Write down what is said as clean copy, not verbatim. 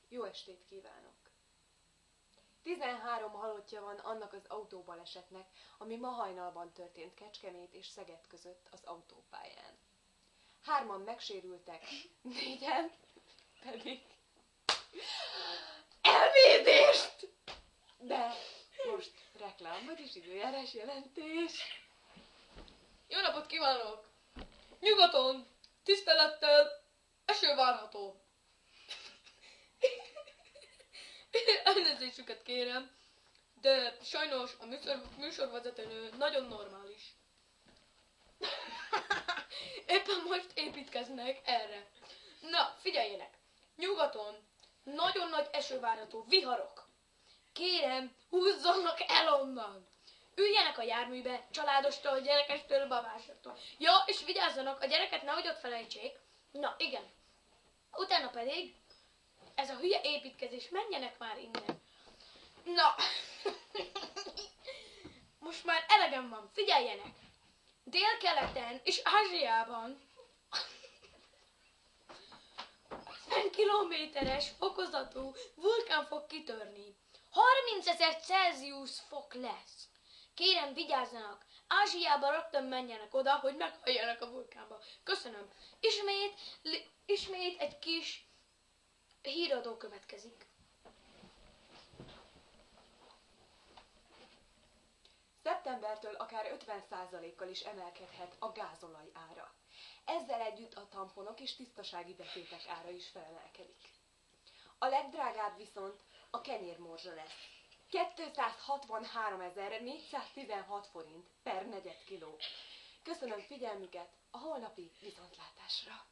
Jó estét kívánok! 13 halottja van annak az autóbalesetnek, ami ma hajnalban történt Kecskemét és Szeged között az autópályán. 3-an megsérültek, 4-en pedig elvédést! De most reklám, vagyis időjárás jelentés. Jó napot kívánok! Nyugaton, tisztelettel, eső várható. Elnézésüket kérem, de sajnos a műsorvezetőnő nagyon normális. Éppen most építkeznek erre. Na, figyeljenek! Nyugaton nagyon nagy eső várható, viharok. Kérem, húzzanak el onnan! Üljenek a járműbe, családostól, gyerekestől, babásostól. Ja, és vigyázzanak, a gyereket nehogy ott felejtsék. Na, igen. Utána pedig, ez a hülye építkezés, menjenek már innen. Na, most már elegem van, figyeljenek. Délkeleten és Ázsiában 50 kilométeres fokozatú vulkán fog kitörni. 30 000 Celsius fok lesz. Kérem, vigyázzanak! Ázsiába rögtön menjenek oda, hogy meghalljanak a vulkánba. Köszönöm. Ismét egy kis híradó következik. Szeptembertől akár 50%-kal is emelkedhet a gázolaj ára. Ezzel együtt a tamponok és tisztasági beszétek ára is felemelkedik. A legdrágább viszont a kenyérmorzsa lesz. 263.416 forint per negyedkiló. Köszönöm figyelmüket, a holnapi viszontlátásra!